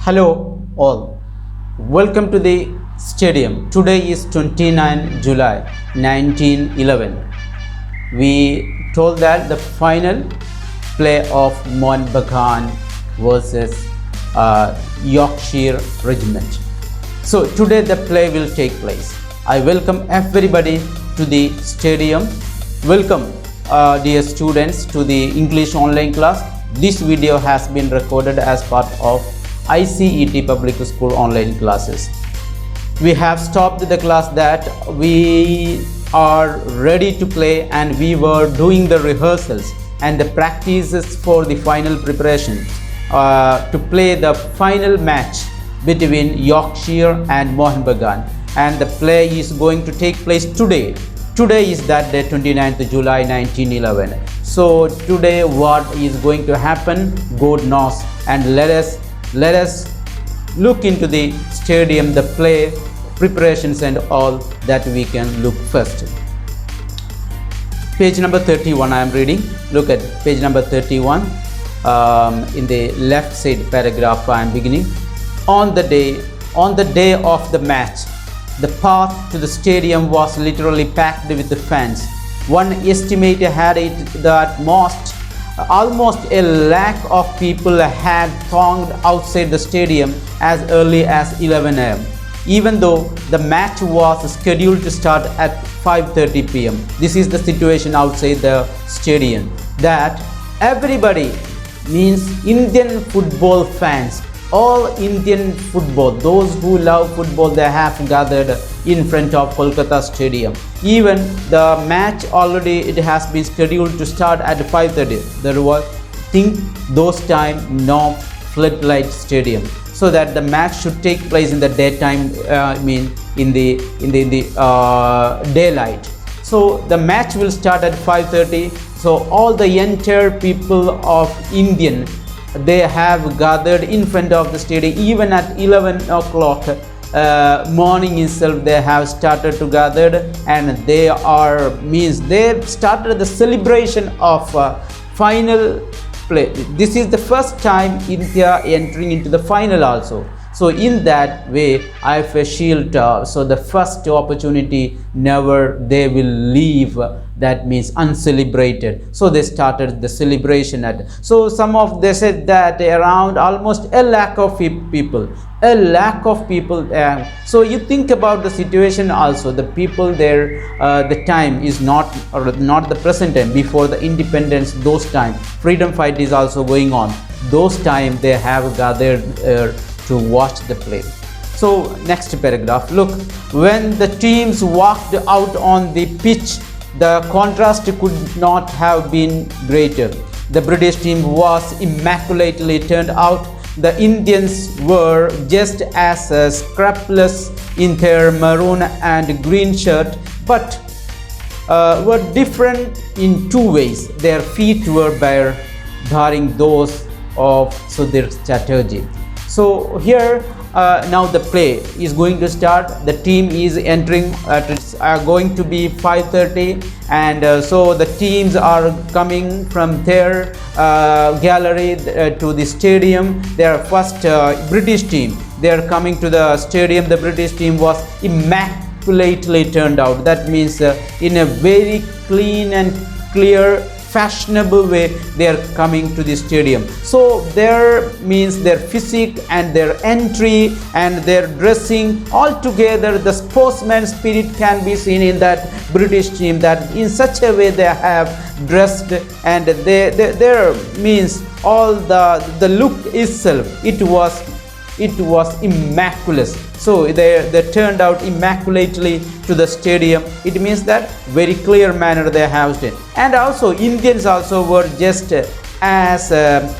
Hello all, welcome to the stadium. Today is 29 July 1911. We told that the final play of Mohun Bagan versus Yorkshire Regiment. So today the play will take place. I welcome everybody to the stadium. Welcome dear students to the English online class. This video has been recorded as part of ICET Public School online classes. We have stopped the class that we are ready to play, and we were doing the rehearsals and the practices for the final preparation to play the final match between Yorkshire and Mohun Bagan, and the play is going to take place today. Today is that day, 29th July 1911. So today what is going to happen, God knows, and let us look into the stadium, the play preparations and all that we can look first. Page number 31 I am reading. Look at page number 31. In the left side paragraph I am beginning. On the day of the match, the path to the stadium was literally packed with the fans. One estimator had it that almost a lakh of people had thronged outside the stadium as early as 11 am, even though the match was scheduled to start at 5:30 p.m. This is the situation outside the stadium, that everybody means Indian football fans, all Indian football, those who love football, they have gathered in front of Kolkata Stadium. Even the match already it has been scheduled to start at 5:30. There was those time no floodlight stadium, so that the match should take place in the daytime. In the daylight. So the match will start at 5:30. So all the entire people of Indian, they have gathered in front of the stadium. Even at 11 o'clock morning itself, they have started to gather, and they started the celebration of final play. This is the first time India entering into the final also. So in that way, IFA Shield, so the first opportunity never they will leave, that means uncelebrated. So they started the celebration at, so some of they said that around almost a lakh of people. So you think about the situation also, the people there, the time is not the present time, before the independence, those time freedom fight is also going on, those time they have gathered to watch the play. So next paragraph, look, when the teams walked out on the pitch, the contrast could not have been greater. The British team was immaculately turned out. The Indians were just as scrupulous in their maroon and green shirt, but were different in two ways. Their feet were bare, barring those of Sudhir Chatterjee. So here now the play is going to start. The team is entering. It's going to be 5:30, and so the teams are coming from their gallery to the stadium. Their first British team, they are coming to the stadium. The British team was immaculately turned out. That means in a very clean and clear, fashionable way they are coming to the stadium. So there means their physique and their entry and their dressing, all together the sportsman spirit can be seen in that British team, that in such a way they have dressed, and there means all the look itself, it was immaculate. So they turned out immaculately to the stadium. It means that very clear manner they have it. And also Indians also were just as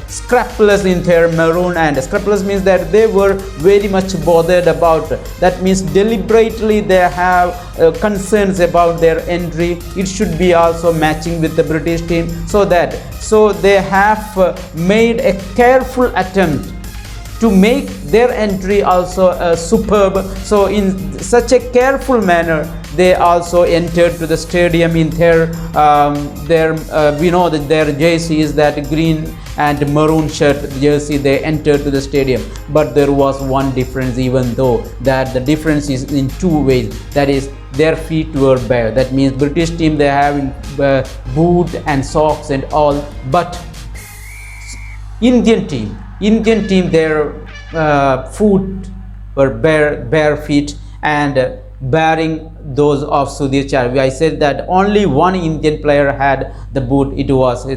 scrupulous in their maroon, and scrupulous means that they were very much bothered about, that means deliberately they have concerns about their entry. It should be also matching with the British team, so they have made a careful attempt to make their entry also superb. So in such a careful manner, they also entered to the stadium in their we know that their jersey is that green and maroon shirt jersey. They entered to the stadium, but there was one difference, even though that the difference is in two ways. That is, their feet were bare. That means British team, they have boot and socks and all, but Indian team their foot were bare feet and bearing those of Sudhir Chatterjee. I said that only one Indian player had the boot.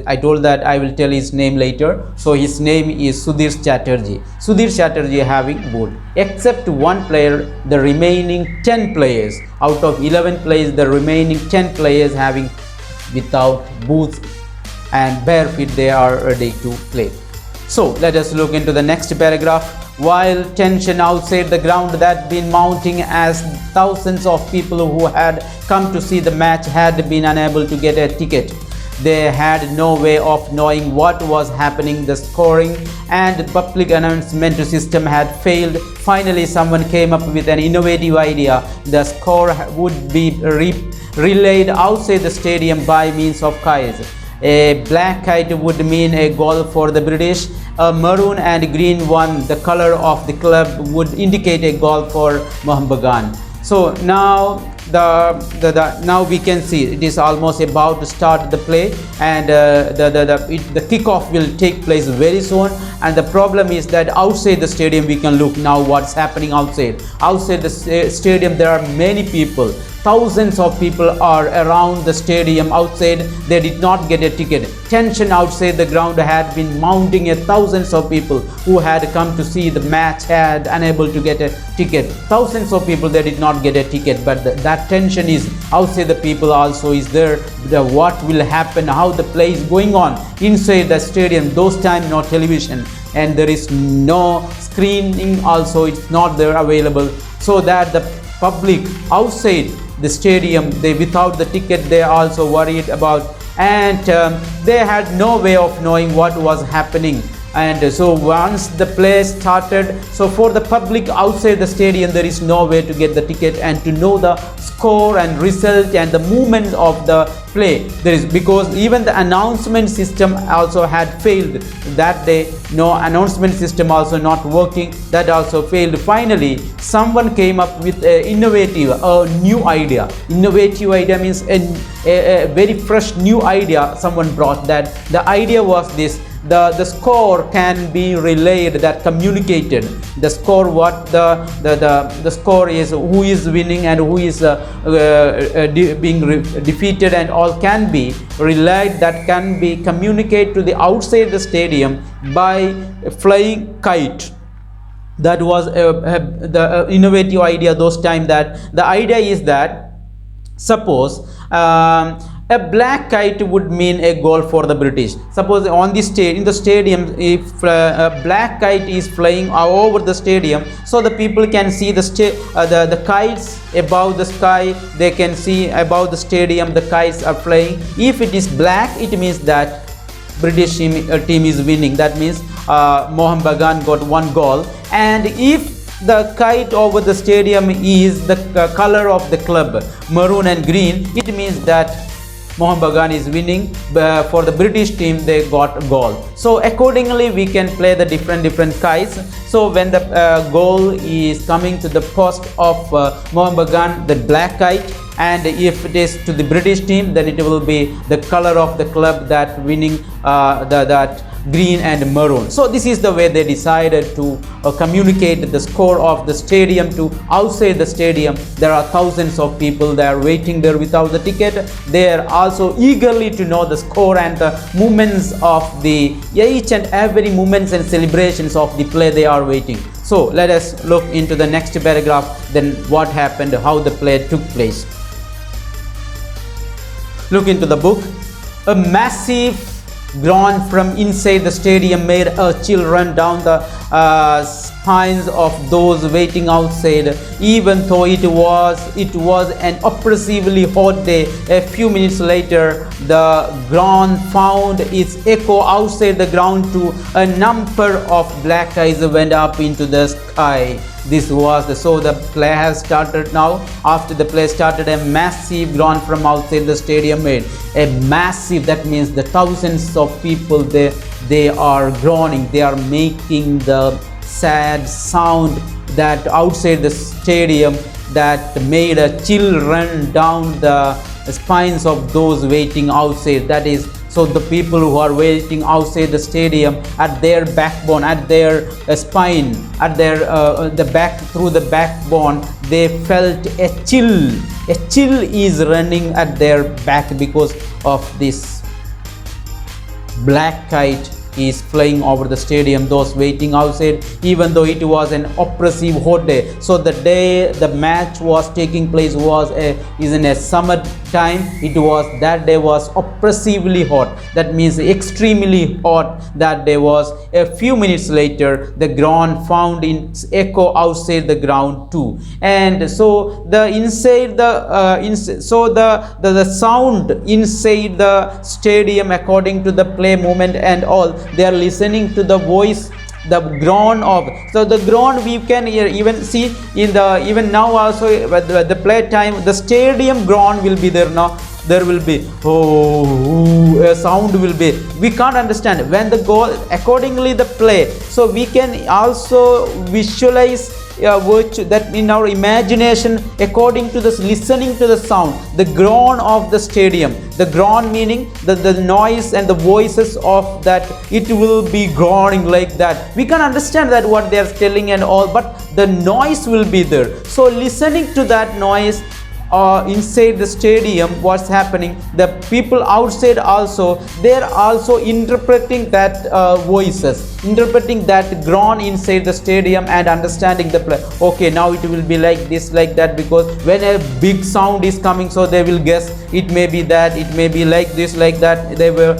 I told that I will tell his name later. So his name is Sudhir Chatterjee. Sudhir Chatterjee having boot. Except one player, the remaining 10 players out of 11 players, the remaining 10 players having without boots and bare feet, they are ready to play. So let us look into the next paragraph. While tension outside the ground that been mounting as thousands of people who had come to see the match had been unable to get a ticket. They had no way of knowing what was happening. The scoring and public announcement system had failed. Finally, someone came up with an innovative idea. The score would be relayed outside the stadium by means of kites. A black kite would mean a goal for the British. A maroon and green one, the color of the club, would indicate a goal for Mohun Bagan. So now now we can see it is almost about to start the play, and the kickoff will take place very soon. And the problem is that outside the stadium, we can look now what's happening outside. Outside the stadium, there are many people. Thousands of people are around the stadium outside. They did not get a ticket. Tension outside the ground had been mounting. Thousands of people who had come to see the match had unable to get a ticket. Thousands of people, they did not get a ticket, but that tension is outside. The people also is there. What will happen, how the play is going on inside the stadium. Those time no television and there is no screening also, it's not there available, so that the public outside the stadium, they without the ticket, they are also worried about, and they had no way of knowing what was happening. And so once the play started, so for the public outside the stadium, there is no way to get the ticket and to know the score and result and the movement of the play. There is, because even the announcement system also had failed that day. No announcement system also not working, that also failed. Finally, someone came up with a new idea. Innovative idea means a very fresh new idea someone brought. That the idea was this: the score can be relayed, that communicated. The score, what the score is, who is winning and who is being defeated, and all can be relayed, that can be communicated to the outside the stadium by a flying kite. That was the innovative idea those time. That the idea is that, suppose a black kite would mean a goal for the British. Suppose on the in the stadium, if a black kite is flying over the stadium, so the people can see the kites above the sky. They can see above the stadium the kites are flying. If it is black, it means that British team is winning. That means Mohun Bagan got one goal. And if the kite over the stadium is the color of the club, maroon and green, it means that Mohun Bagan is winning. For the British team, they got a goal. So accordingly, we can play the different kites. So when the goal is coming to the post of Mohun Bagan, the black kite, and if it is to the British team, then it will be the color of the club that winning, that green and maroon. So this is the way they decided to communicate the score of the stadium to outside the stadium. There are thousands of people, they are waiting there without the ticket. They are also eagerly to know the score and the movements of the each and every movements and celebrations of the play. They are waiting. So let us look into the next paragraph, then what happened, how the play took place. Look into the book. A massive groan from inside the stadium made a chill run down the spines of those waiting outside. Even though it was an oppressively hot day, a few minutes later the ground found its echo outside the ground too. A number of black eyes went up into the sky. This was the play has started now. After the play started, a massive groan from outside the stadium made a massive, that means the thousands of people, they are groaning, they are making the sad sound that outside the stadium, that made a chill run down the spines of those waiting outside. That is, so the people who are waiting outside the stadium, at their backbone, at their spine, at their the back, through the backbone, they felt a chill. A chill is running at their back because of this black kite is flying over the stadium, those waiting outside, even though it was an oppressive hot day. So the day the match was taking place is in a summer time. That day was oppressively hot, that means extremely hot. That day was. A few minutes later the ground found its echo outside the ground too, and so the sound inside the stadium, according to the play movement and all, they are listening to the voice, the groan of, so the groan we can hear, even see in the, even now also the play time, the stadium groan will be there now. There will be a sound will be, we can't understand when the goal accordingly the play. So we can also visualize which that in our imagination, according to this listening to the sound, the groan of the stadium, the groan meaning the noise and the voices of that, it will be groaning like that. We can understand that what they are telling and all, but the noise will be there. So listening to that noise inside the stadium, what's happening, the people outside also, they're also interpreting that voices, interpreting that groan inside the stadium and understanding the play. Okay, now it will be like this, like that, because when a big sound is coming, so they will guess it may be that, it may be like this, like that. They were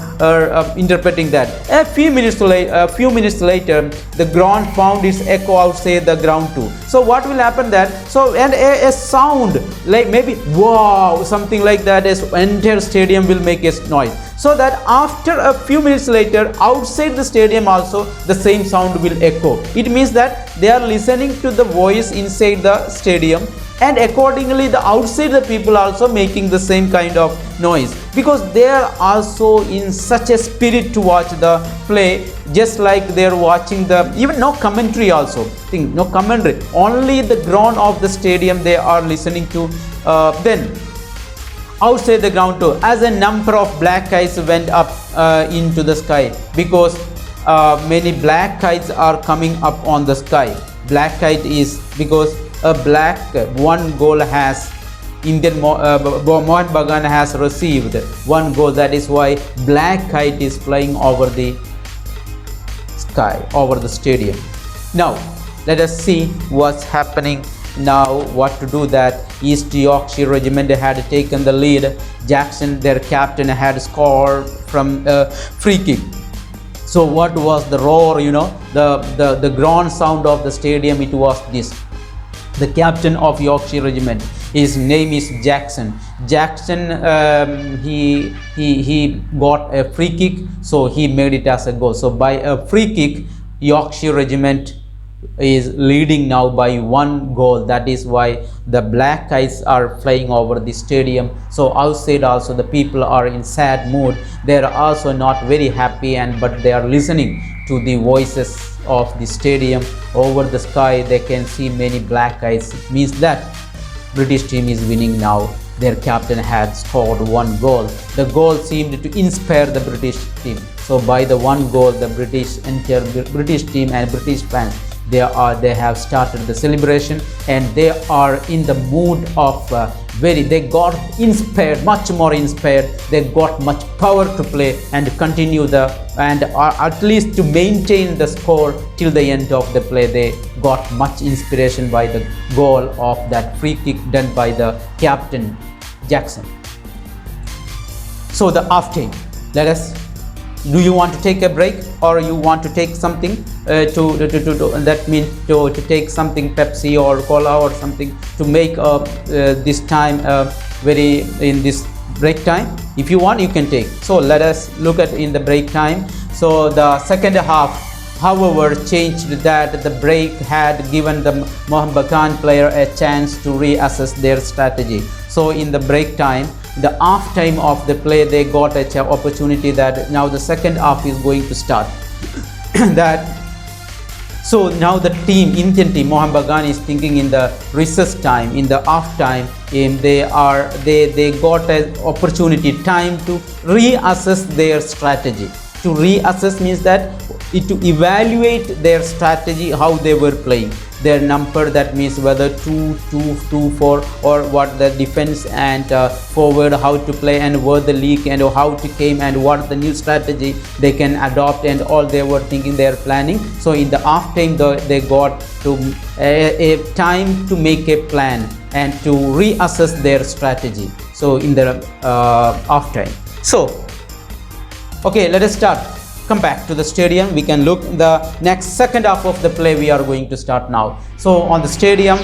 interpreting that. A few minutes later the ground found its echo outside the ground too. So what will happen that, so and a sound like maybe wow, something like that, is entire stadium will make a noise. So that after a few minutes later, outside the stadium also the same sound will echo. It means that they are listening to the voice inside the stadium, and accordingly the outside the people also making the same kind of noise, because they are also in such a spirit to watch the play, just like they are watching the, even no commentary also, think no commentary, only the groan of the stadium they are listening to. Then outside the ground too, as a number of black kites went up into the sky, because many black kites are coming up on the sky. Black kite is because a black one goal has Mohun Bagan has received one goal. That is why black kite is flying over the sky, over the stadium. Now let us see what's happening now, what to do. That East Yorkshire Regiment had taken the lead. Jackson, their captain, had scored from a free kick. So what was the roar, the groan sound of the stadium? It was this. The captain of Yorkshire Regiment, his name is Jackson. Jackson, he got a free kick, so he made it as a goal. So by a free kick, Yorkshire Regiment is leading now by 1 goal. That is why the black kites are flying over the stadium. So outside also the people are in sad mood. They are also not very happy, but they are listening to the voices of the stadium. Over the sky they can see many black kites. It means that British team is winning now. Their captain had scored 1 goal. The goal seemed to inspire the British team. So by the 1 goal, the entire British team and British fans, they have started the celebration, and they are in the mood of they got inspired, much more inspired. They got much power to play and continue and at least to maintain the score till the end of the play. They got much inspiration by the goal of that free kick done by the captain Jackson. So the half time, let us Do you want to take a break, or you want to take something that means to take something, Pepsi or cola or something, to make this time very in this break time? If you want, you can take. So let us look at in the break time. So the second half, however, changed that the break had given the Mohambagan player a chance to reassess their strategy. So in the break time, the half time of the play, they got an opportunity that now the second half is going to start. So now the team, Indian team, Mohambagan is thinking in the recess time, in the half time, they got an opportunity, time to reassess their strategy. To reassess means that to evaluate their strategy, how they were playing, their number, that means whether 2-2-2-4 or what the defense and forward, how to play and where the leak and how to came and what the new strategy they can adopt, and all they were thinking, they are planning. So in the half time they got to a time to make a plan and to reassess their strategy. So in the half time. So okay, let us start. Come back to the stadium. We can look the next second half of the play. We are going to start now. So on the stadium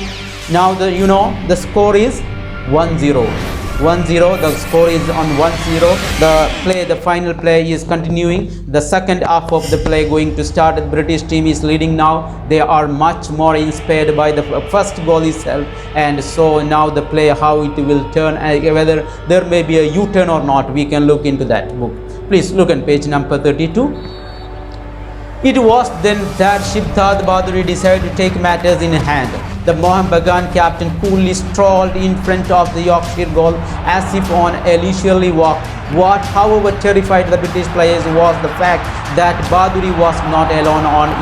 now, the score is 1-0. 1-0. The score is on 1-0. The final play is continuing. The second half of the play going to start. The British team is leading now. They are much more inspired by the first goal itself, and so now the play, how it will turn, whether there may be a U-turn or not, we can look into that book. Please look at page number 32. It was then that Shibdad Baduri decided to take matters in hand. The Mohambagan captain coolly strolled in front of the Yorkshire goal as if on a leisurely walk. What, however, terrified the British players was the fact that Baduri was not alone on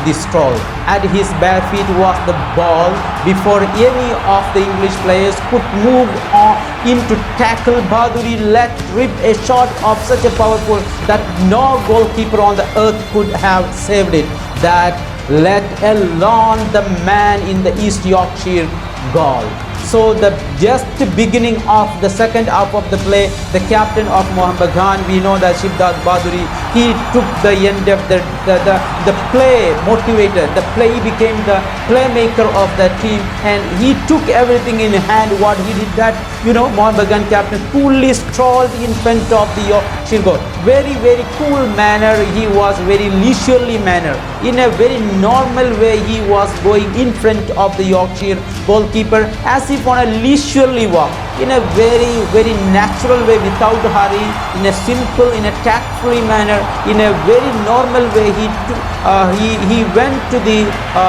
this stroll. At his bare feet was the ball. Before any of the English players could move on in to tackle, Baduri let rip a shot of such a powerful that no goalkeeper on the earth could have saved it, that let alone the man in the East Yorkshire goal. So the just beginning of the second half of the play, the captain of Mohambagan, we know that Shibdad Baduri, he took the end of the play motivator, he became the playmaker of the team, and he took everything in hand. What he did that, Mohambagan captain coolly strolled in front of the Yorkshire goal. Very, very cool manner, he was very leisurely manner. In a very normal way, he was going in front of the Yorkshire goalkeeper as if on a leisurely walk, in a very, very natural way, without hurry, in a simple, in a tact-free manner, in a very normal way. He went to the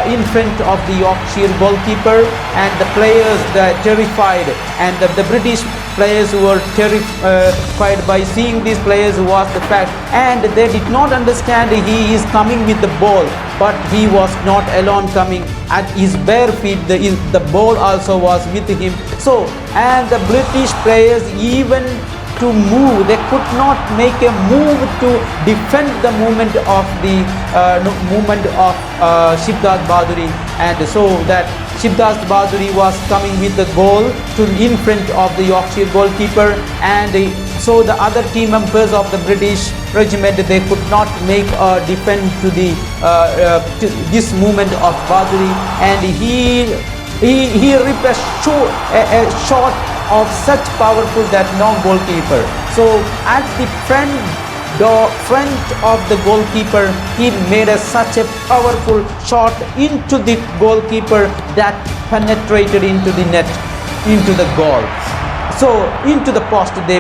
in front of the Yorkshire goalkeeper, and the players terrified, and the British players who were terrified by seeing these players was the fact, and they did not understand he is coming with the ball, but he was not alone coming. At his bare feet, the ball also was with him. So, and the British players, even to move, they could not make a move to defend the movement of Shibdad Baduri, and so that Shibdad Baduri was coming with the goal to in front of the Yorkshire goalkeeper, and so the other team members of the British regiment, they could not make a defend to this movement of Baduri, and he ripped a shot of such powerful that no goalkeeper. So at the front of the goalkeeper, he made such a powerful shot into the goalkeeper that penetrated into the net, into the goal. So into the post, they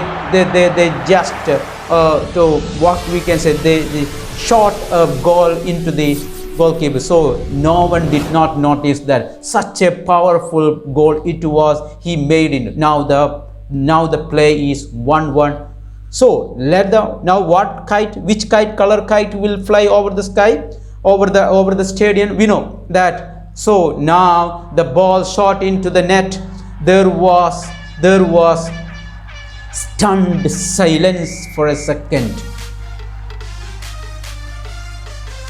just to what we can say, they shot a goal into the goalkeeper. So no one did not notice that such a powerful goal it was he made it. Now the play is 1-1. So which color kite will fly over the sky, over the stadium? We know that. So now the ball shot into the net. There was stunned silence for a second.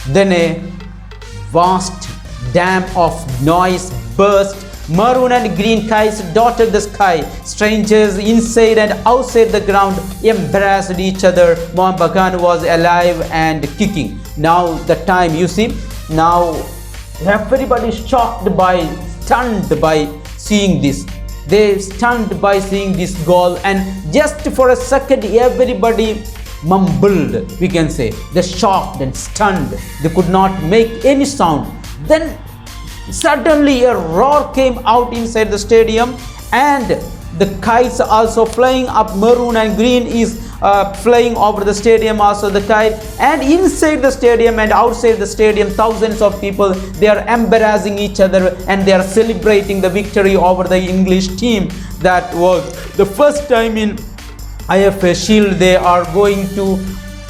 Then a vast dam of noise burst Maroon and green kites dotted the sky. Strangers inside and outside the ground embraced each other. Mohan Bagan was alive and kicking. Now the time, you see, now everybody is shocked by, stunned by seeing this. They stunned by seeing this goal, and just for a second everybody mumbled, we can say. They shocked and stunned. They could not make any sound. Then suddenly a roar came out inside the stadium, and the kites also flying up. Maroon and green is flying over the stadium, also the kite, and inside the stadium and outside the stadium thousands of people, they are embarrassing each other and they are celebrating the victory over the English team. That was the first time in IFA Shield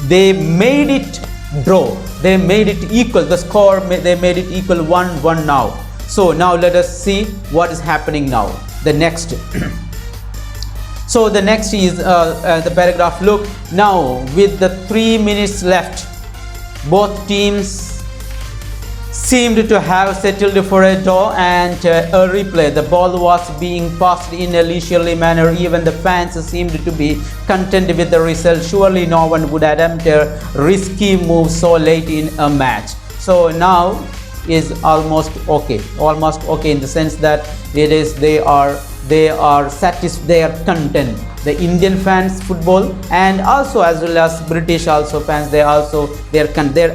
they made it draw, they made it equal, the score they made it equal 1-1 now. So now let us see what is happening now. The next so the next is the paragraph. Look now, with the 3 minutes left, both teams seemed to have settled for a draw and a replay. The ball was being passed in a leisurely manner. Even the fans seemed to be content with the result. Surely no one would attempt a risky move so late in a match. So now is almost okay in the sense that it is they are satisfied, they are content. The Indian fans football, and also as well as British also fans, they're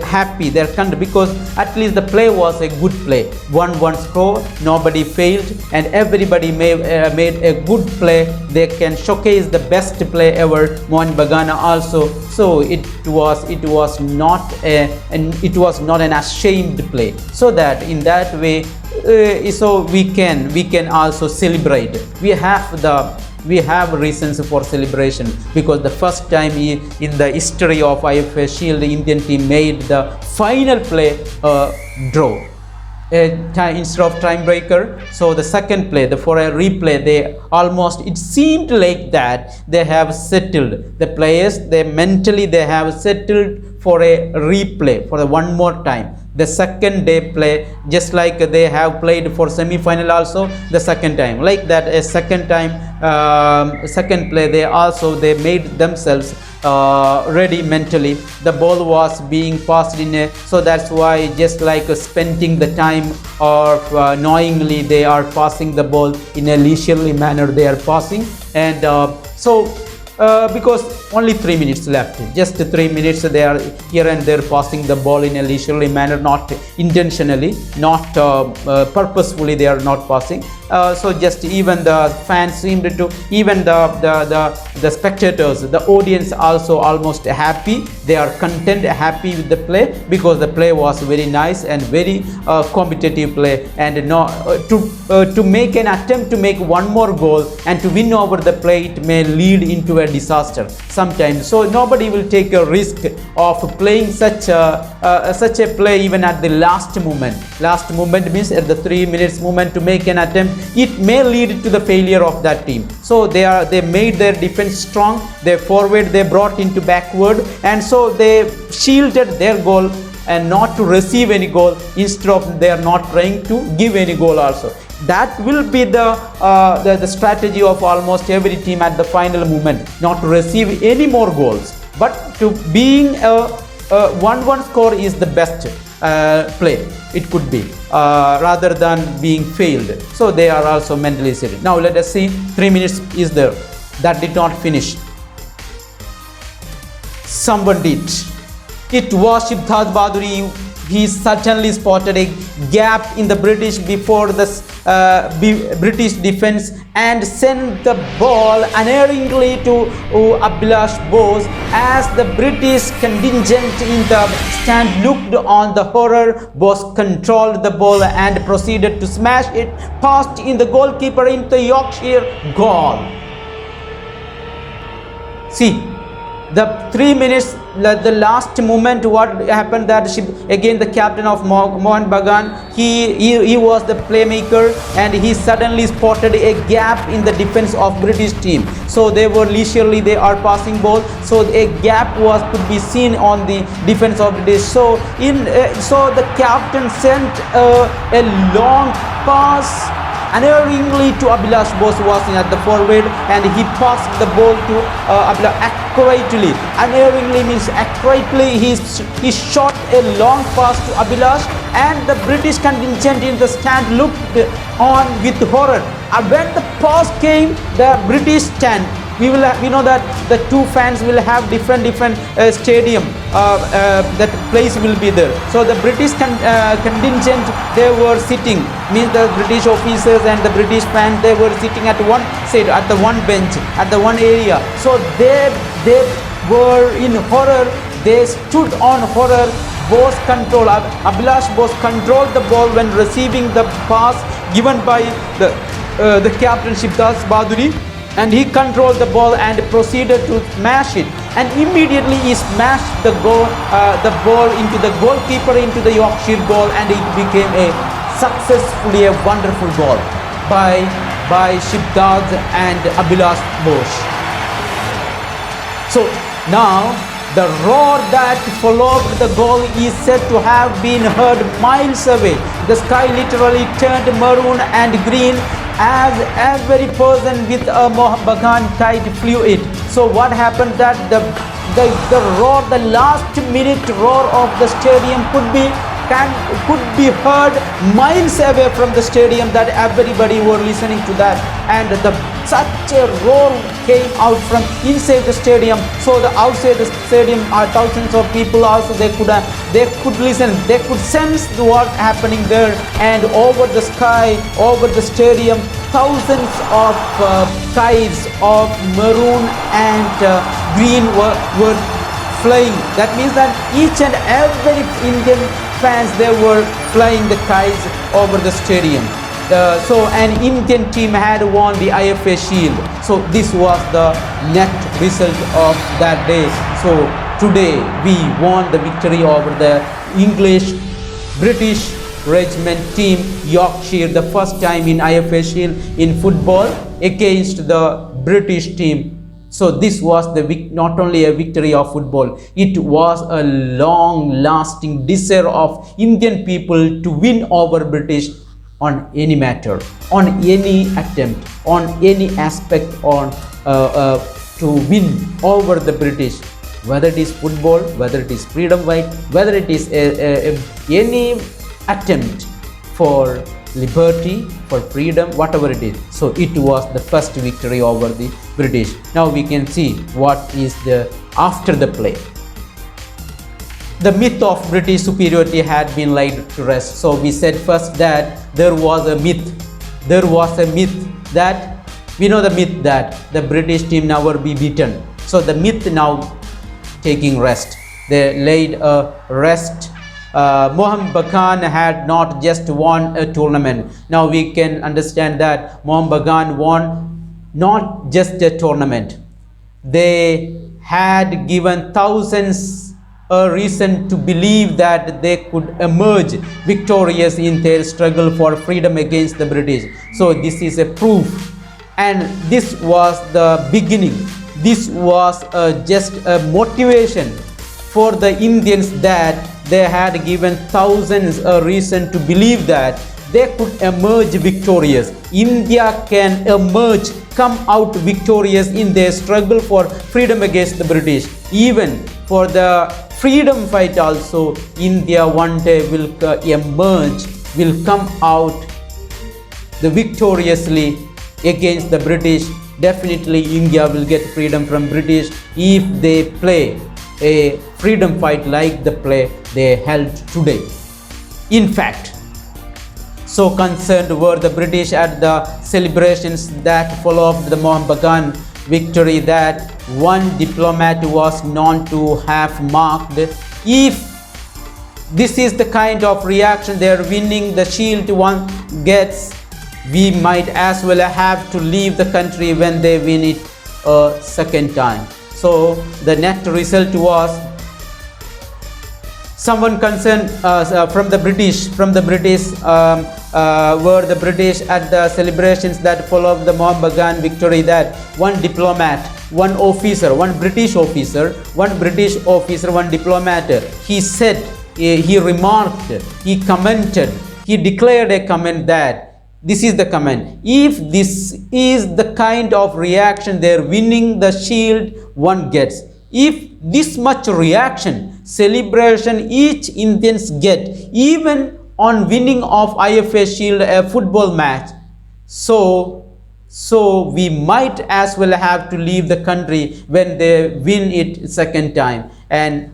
happy, they're content, because at least the play was a good play. 1-1 score, nobody failed, and everybody made a good play. They can showcase the best play ever. Mohan Bagan also. So it was not an ashamed play. So that in that way, so we can also celebrate. We have reasons for celebration, because the first time in the history of IFA Shield, the Indian team made the final play draw instead of time breaker. So the second play, for a replay, it seemed like that they have settled, the players, they have settled for a replay, for one more time. The second day play, just like they have played for semi-final also, the second time, like that, a second time, second play, they made themselves ready mentally. The ball was being passed so that's why, just like spending the time, or knowingly they are passing the ball in a leisurely manner, they are passing. And because only 3 minutes left, just 3 minutes, they are here and there passing the ball in a leisurely manner, not intentionally, not purposefully, they are not passing. So just even the fans seemed to, even the spectators, the audience also almost happy. They are content, happy with the play, because the play was very nice and very competitive play. And to make an attempt to make one more goal and to win over the play, it may lead into a disaster sometimes. So nobody will take a risk of playing such a play even at the last moment. Last moment means at the 3 minutes moment to make an attempt. It may lead to the failure of that team. So they made their defense strong, their forward they brought into backward, and so they shielded their goal and not to receive any goal. Instead of, they are not trying to give any goal also. That will be the strategy of almost every team at the final moment, not to receive any more goals, but to being a 1-1 score is the best play it could be, rather than being failed. So they are also mentally set. Now let us see, 3 minutes is there. That did not finish. Someone did. It was Shibtaz Baduri. He certainly spotted a gap in the British before the British defense and sent the ball unerringly to Abhilash Bose. As the British contingent in the stand looked on the horror, Bose controlled the ball and proceeded to smash it past in the goalkeeper into Yorkshire goal. See, the 3 minutes, the last moment, what happened, that again the captain of Mohan Bagan, he was the playmaker, and he suddenly spotted a gap in the defense of British team. So they were leisurely, they are passing ball, so a gap could be seen on the defense of British. So so the captain sent a long pass unerringly to Abhilash Bose was at the forward, and he passed the ball to Abhilash accurately. Unerringly means accurately. He shot a long pass to Abhilash, and the British contingent in the stand looked on with horror. When the pass came, the British stand, we know that the two fans will have different stadium, that place will be there. So the British contingent, they were sitting, means the British officers and the British fans, they were sitting at one side, at the one bench, at the one area. So they were in horror. They stood on horror. Bose control, Abhilash Bose controlled the ball when receiving the pass given by the captain Shibdas Baduri, and he controlled the ball and proceeded to smash it, and immediately he smashed the ball into the goalkeeper, into the Yorkshire goal, and it became successfully a wonderful goal by Shibdas and Abhilash Bose. So now the roar that followed the goal is said to have been heard miles away. The sky literally turned maroon and green as every person with a Bagan kite flew it. So what happened that the roar, the last minute roar of the stadium could be heard miles away from the stadium, that everybody were listening to that, and such a roar came out from inside the stadium. So the outside the stadium are thousands of people also, they could listen, they could sense what happening there, and over the sky, over the stadium, thousands of kites of maroon and green were flying. That means that each and every Indian fans, they were flying the kites over the stadium. So an Indian team had won the IFA Shield. So this was the net result of that day. So today we won the victory over the British Regiment team Yorkshire, the first time in IFA Shield in football against the British team. So this was not only a victory of football, it was a long-lasting desire of Indian people to win over British on any matter, on any attempt, on any aspect, to win over the British. Whether it is football, whether it is freedom fight, whether it is any attempt for liberty, for freedom, whatever it is. So it was the first victory over the British. Now we can see what is after the play. The myth of British superiority had been laid to rest. So we said first that there was a myth that, we know the myth that the British team never be beaten. So the myth now taking rest. They laid a rest. Mohun Bagan had not just won a tournament. Now we can understand that Mohun Bagan won not just a tournament. They had given thousands a reason to believe that they could emerge victorious in their struggle for freedom against the British. So this is a proof, and this was the beginning. This was just a motivation for the Indians, that they had given thousands a reason to believe that they could emerge victorious. India can come out victorious in their struggle for freedom against the British. Even for the freedom fight also, India one day will come out victoriously against the British. Definitely India will get freedom from British if they play a freedom fight like the play they held today. In fact, so concerned were the British at the celebrations that followed the Mohun Bagan victory that one diplomat was known to have marked, if this is the kind of reaction they are winning the shield one gets, we might as well have to leave the country when they win it a second time. So the net result was, someone concerned from the British were the British at the celebrations that followed the Mohun Bagan victory, that one diplomat, one British officer, one diplomat, he said, he remarked, he commented, he declared a comment that This is the comment. If this is the kind of reaction they're winning the shield one gets, if this much reaction, celebration each Indians get, even on winning of IFA Shield, a football match, so we might as well have to leave the country when they win it second time, and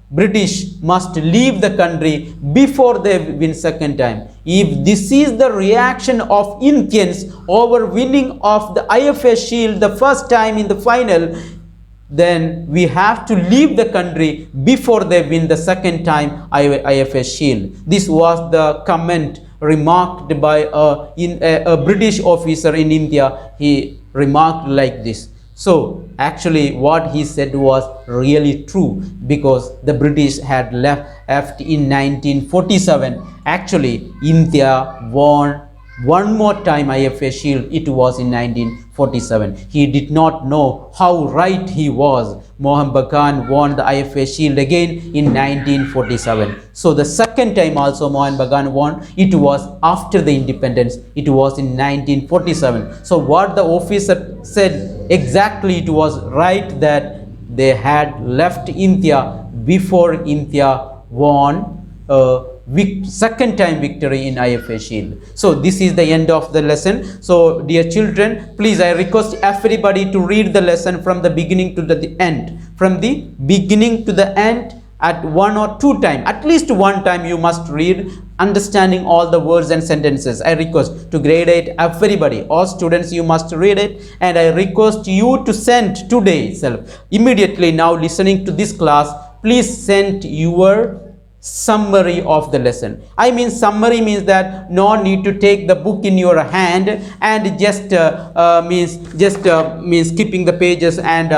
British must leave the country before they win second time. If this is the reaction of Indians over winning of the IFA Shield the first time in the final, then we have to leave the country before they win the second time IFA Shield. This was the comment remarked by a British officer in India. He remarked like this. So actually what he said was really true, because the British had left in 1947. Actually India won one more time IFA Shield. It was in 1947. He did not know how right he was. Mohun Bagan won the IFA Shield again in 1947. So the second time also Mohun Bagan won, it was after the independence. It was in 1947. So what the officer said exactly, it was right, that they had left India before India won second time victory in IFA Shield. So this is the end of the lesson. So dear children, please, I request everybody to read the lesson from the beginning to the end. From the beginning to the end, at one or two times, at least one time you must read, understanding all the words and sentences. I request to grade 8 everybody, all students, you must read it, and I request you to send today itself, immediately now listening to this class, please send your summary of the lesson. I mean, summary means that no need to take the book in your hand and just means skipping the pages and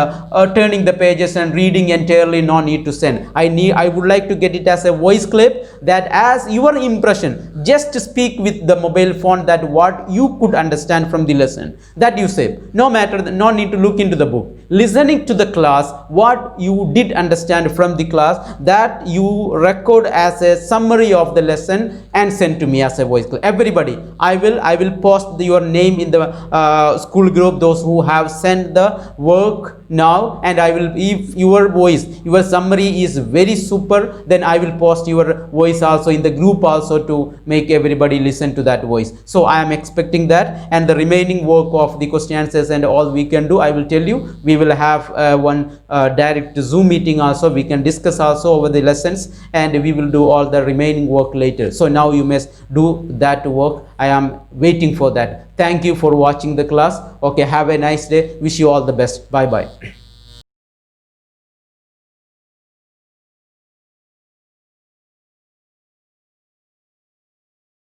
turning the pages and reading entirely. No need to send. I would like to get it as a voice clip, that as your impression, just speak with the mobile phone that what you could understand from the lesson, that you say. No matter, no need to look into the book. Listening to the class, what you did understand from the class, that you record as a summary of the lesson and send to me as a voice clip. Everybody, I will post your name in the school group, those who have sent the work now, and I will, if your voice, your summary is very super, then I will post your voice also in the group also, to make everybody listen to that voice. So I am expecting that, and the remaining work of the question answers and all we can do, I will tell you. We will have one direct Zoom meeting also. We can discuss also over the lessons, and we will do all the remaining work later. So now you must do that work. I am waiting for that. Thank you for watching the class. Okay, have a nice day. Wish you all the best. Bye bye.